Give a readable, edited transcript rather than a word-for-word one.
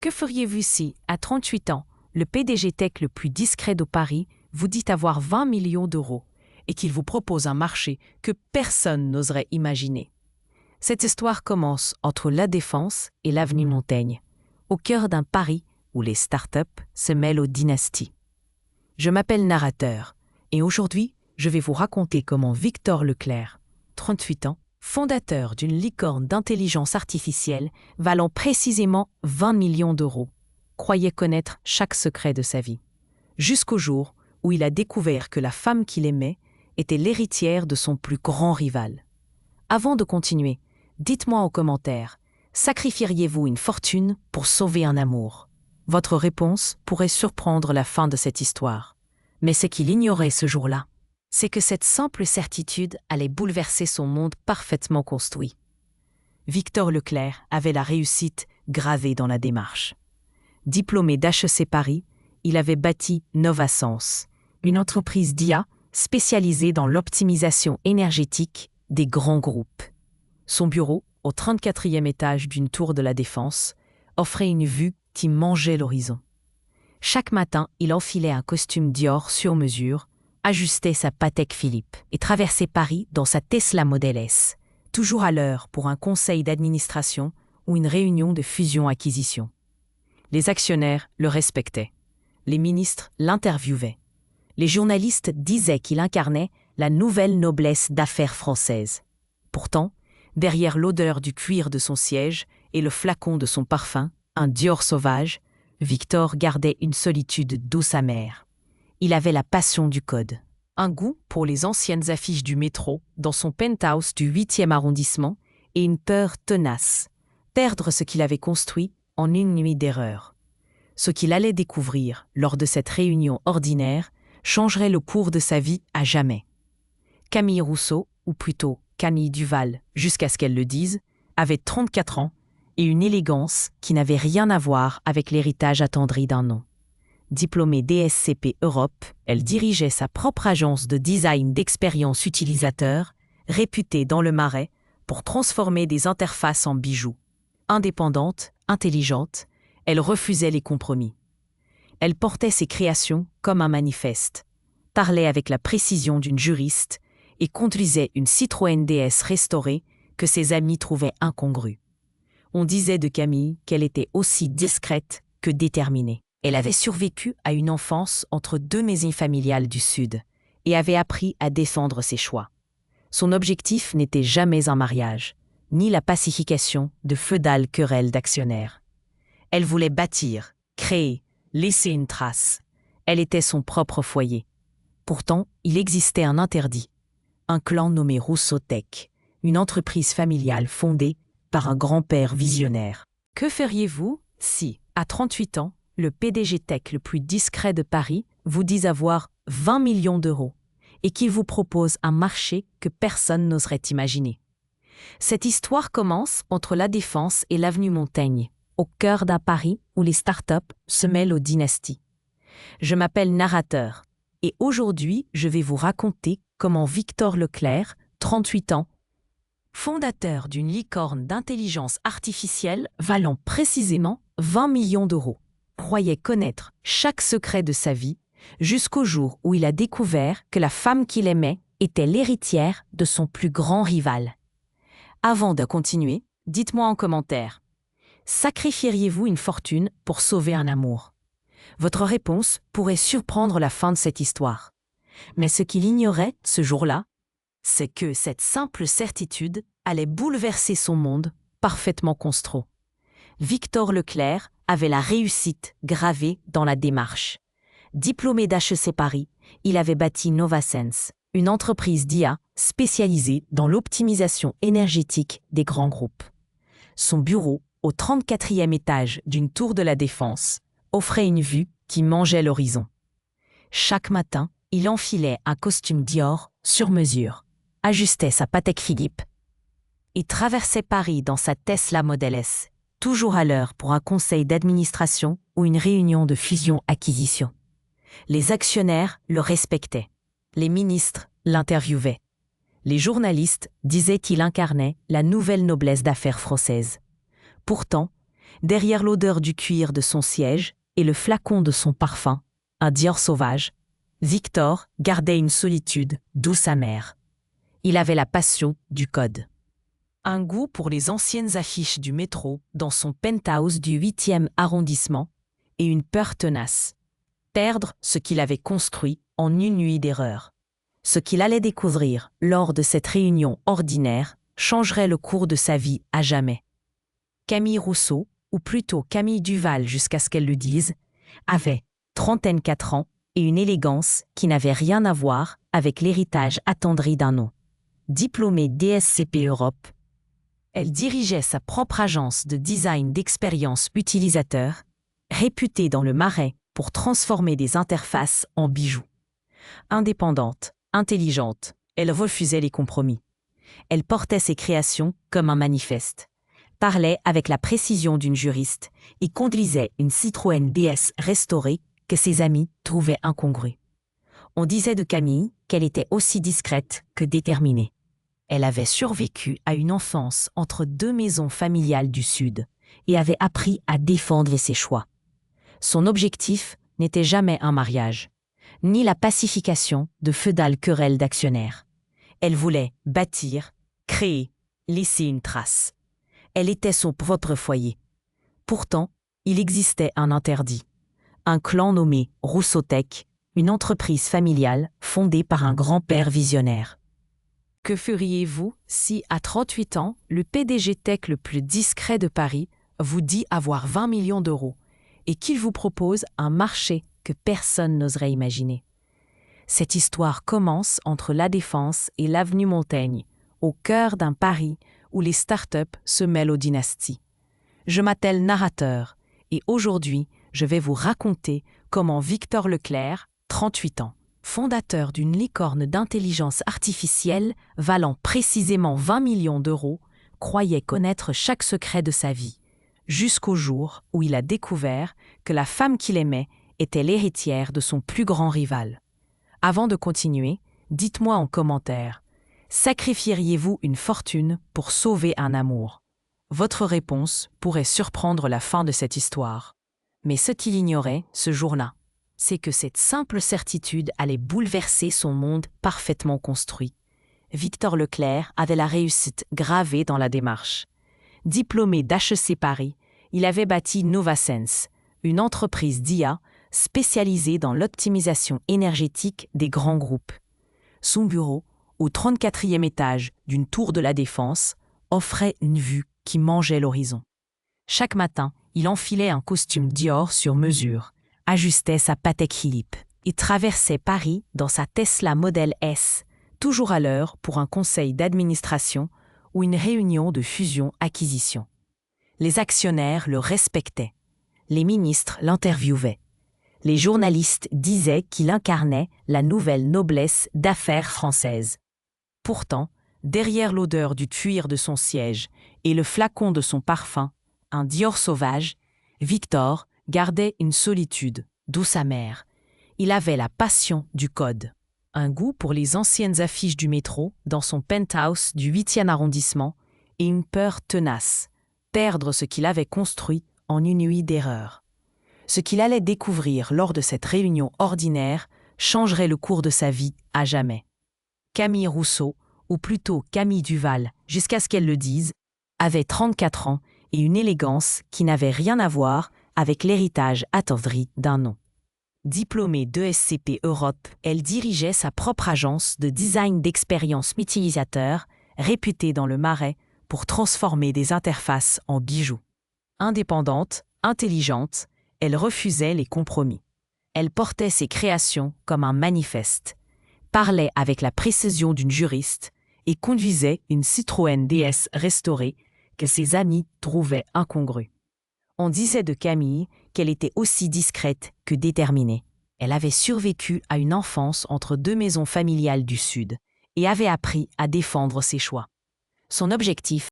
Que feriez-vous si, à 38 ans, le PDG tech le plus discret de Paris vous dit avoir 20 millions d'euros et qu'il vous propose un marché que personne n'oserait imaginer? Cette histoire commence entre La Défense et l'avenue Montaigne, au cœur d'un Paris où les startups se mêlent aux dynasties. Je m'appelle Narrateur et aujourd'hui, je vais vous raconter comment Victor Leclerc, 38 ans, fondateur d'une licorne d'intelligence artificielle valant précisément 20 millions d'euros, croyait connaître chaque secret de sa vie. Jusqu'au jour où il a découvert que la femme qu'il aimait était l'héritière de son plus grand rival. Avant de continuer, dites-moi en commentaire, sacrifieriez-vous une fortune pour sauver un amour? Votre réponse pourrait surprendre la fin de cette histoire. Mais ce qu'il ignorait ce jour-là, c'est que cette simple certitude allait bouleverser son monde parfaitement construit. Victor Leclerc avait la réussite gravée dans la démarche. Diplômé d'HEC Paris, il avait bâti Novasense, une entreprise d'IA spécialisée dans l'optimisation énergétique des grands groupes. Son bureau, au 34e étage d'une tour de la Défense, offrait une vue qui mangeait l'horizon. Chaque matin, il enfilait un costume Dior sur mesure, ajustait sa Patek Philippe et traversait Paris dans sa Tesla Model S, toujours à l'heure pour un conseil d'administration ou une réunion de fusion-acquisition. Les actionnaires le respectaient. Les ministres l'interviewaient. Les journalistes disaient qu'il incarnait la nouvelle noblesse d'affaires française. Pourtant, derrière l'odeur du cuir de son siège et le flacon de son parfum, un Dior sauvage, Victor gardait une solitude douce amère. Il avait la passion du code, un goût pour les anciennes affiches du métro dans son penthouse du 8e arrondissement et une peur tenace, perdre ce qu'il avait construit en une nuit d'erreur. Ce qu'il allait découvrir lors de cette réunion ordinaire changerait le cours de sa vie à jamais. Camille Rousseau, ou plutôt Camille Duval, jusqu'à ce qu'elle le dise, avait 34 ans et une élégance qui n'avait rien à voir avec l'héritage attendri d'un nom. Diplômée DSCP Europe, elle dirigeait sa propre agence de design d'expérience utilisateur, réputée dans le Marais pour transformer des interfaces en bijoux. Indépendante, intelligente, elle refusait les compromis. Elle portait ses créations comme un manifeste, parlait avec la précision d'une juriste et conduisait une Citroën DS restaurée que ses amis trouvaient incongrue. On disait de Camille qu'elle était aussi discrète que déterminée. Elle avait survécu à une enfance entre deux maisons familiales du Sud et avait appris à défendre ses choix. Son objectif n'était jamais un mariage, ni la pacification de feudales querelles d'actionnaires. Elle voulait bâtir, créer, laisser une trace. Elle était son propre foyer. Pourtant, il existait un interdit. Un clan nommé Rousseau Tech, une entreprise familiale fondée par un grand-père visionnaire. Que feriez-vous si, à 38 ans, le PDG tech le plus discret de Paris vous dit avoir 20 millions d'euros et qu'il vous propose un marché que personne n'oserait imaginer? Cette histoire commence entre La Défense et l'avenue Montaigne, au cœur d'un Paris où les startups se mêlent aux dynasties. Je m'appelle Narrateur et aujourd'hui, je vais vous raconter comment Victor Leclerc, 38 ans, fondateur d'une licorne d'intelligence artificielle valant précisément 20 millions d'euros, croyait connaître chaque secret de sa vie jusqu'au jour où il a découvert que la femme qu'il aimait était l'héritière de son plus grand rival. Avant de continuer, dites-moi en commentaire, sacrifieriez-vous une fortune pour sauver un amour? Votre réponse pourrait surprendre la fin de cette histoire. Mais ce qu'il ignorait ce jour-là, c'est que cette simple certitude allait bouleverser son monde parfaitement construit. Victor Leclerc avait la réussite gravée dans la démarche. Diplômé d'HEC Paris, il avait bâti Novasense, une entreprise d'IA spécialisée dans l'optimisation énergétique des grands groupes. Son bureau, au 34e étage d'une tour de la Défense, offrait une vue qui mangeait l'horizon. Chaque matin, il enfilait un costume Dior sur mesure, ajustait sa Patek Philippe et traversait Paris dans sa Tesla Model S, toujours à l'heure pour un conseil d'administration ou une réunion de fusion-acquisition. Les actionnaires le respectaient. Les ministres l'interviewaient. Les journalistes disaient qu'il incarnait la nouvelle noblesse d'affaires française. Pourtant, Derrière l'odeur du cuir de son siège et le flacon de son parfum, un Dior sauvage, Victor gardait une solitude douce amère. Il avait la passion du code. Un goût pour les anciennes affiches du métro dans son penthouse du 8e arrondissement et une peur tenace. Perdre ce qu'il avait construit en une nuit d'erreur. Ce qu'il allait découvrir lors de cette réunion ordinaire changerait le cours de sa vie à jamais. Camille Rousseau, ou plutôt Camille Duval jusqu'à ce qu'elle le dise, avait 34 ans et une élégance qui n'avait rien à voir avec l'héritage attendri d'un nom. Diplômée DSCP Europe, elle dirigeait sa propre agence de design d'expérience utilisateur, réputée dans le Marais pour transformer des interfaces en bijoux. Indépendante, intelligente, elle refusait les compromis. Elle portait ses créations comme un manifeste, parlait avec la précision d'une juriste et conduisait une Citroën DS restaurée que ses amis trouvaient incongrue. On disait de Camille qu'elle était aussi discrète que déterminée. Elle avait survécu à une enfance entre deux maisons familiales du Sud et avait appris à défendre ses choix. Son objectif n'était jamais un mariage, ni la pacification de feudales querelles d'actionnaires. Elle voulait bâtir, créer, laisser une trace. Elle était son propre foyer. Pourtant, il existait un interdit. Un clan nommé Roussotech, une entreprise familiale fondée par un grand-père visionnaire. Que feriez-vous si, à 38 ans, le PDG tech le plus discret de Paris vous dit avoir 20 millions d'euros et qu'il vous propose un marché que personne n'oserait imaginer? Cette histoire commence entre La Défense et l'avenue Montaigne, au cœur d'un Paris où les startups se mêlent aux dynasties. Je m'appelle Narrateur et aujourd'hui, je vais vous raconter comment Victor Leclerc, 38 ans, fondateur d'une licorne d'intelligence artificielle valant précisément 20 millions d'euros, croyait connaître chaque secret de sa vie, jusqu'au jour où il a découvert que la femme qu'il aimait était l'héritière de son plus grand rival. Avant de continuer, dites-moi en commentaire, sacrifieriez-vous une fortune pour sauver un amour? Votre réponse pourrait surprendre la fin de cette histoire. Mais ce qu'il ignorait ce jour-là, c'est que cette simple certitude allait bouleverser son monde parfaitement construit. Victor Leclerc avait la réussite gravée dans la démarche. Diplômé d'HEC Paris, il avait bâti NovaSense, une entreprise d'IA spécialisée dans l'optimisation énergétique des grands groupes. Son bureau, au 34e étage d'une tour de la Défense, offrait une vue qui mangeait l'horizon. Chaque matin, il enfilait un costume Dior sur mesure, ajustait sa Patek Philippe et traversait Paris dans sa Tesla Model S, toujours à l'heure pour un conseil d'administration ou une réunion de fusion-acquisition. Les actionnaires le respectaient. Les ministres l'interviewaient. Les journalistes disaient qu'il incarnait la nouvelle noblesse d'affaires française. Pourtant, derrière l'odeur du cuir de son siège et le flacon de son parfum, un Dior sauvage, Victor gardait une solitude douce amère. Il avait la passion du code, un goût pour les anciennes affiches du métro dans son penthouse du 8e arrondissement et une peur tenace, perdre ce qu'il avait construit en une nuit d'erreur. Ce qu'il allait découvrir lors de cette réunion ordinaire changerait le cours de sa vie à jamais. Camille Rousseau, ou plutôt Camille Duval, jusqu'à ce qu'elle le dise, avait 34 ans et une élégance qui n'avait rien à voir avec l'héritage attendri d'un nom. Diplômée d'ESCP Europe, elle dirigeait sa propre agence de design d'expérience utilisateur, réputée dans le Marais pour transformer des interfaces en bijoux. Indépendante, intelligente, elle refusait les compromis. Elle portait ses créations comme un manifeste, parlait avec la précision d'une juriste et conduisait une Citroën DS restaurée que ses amis trouvaient incongrue. On disait de Camille qu'elle était aussi discrète que déterminée. Elle avait survécu à une enfance entre deux maisons familiales du Sud et avait appris à défendre ses choix. Son objectif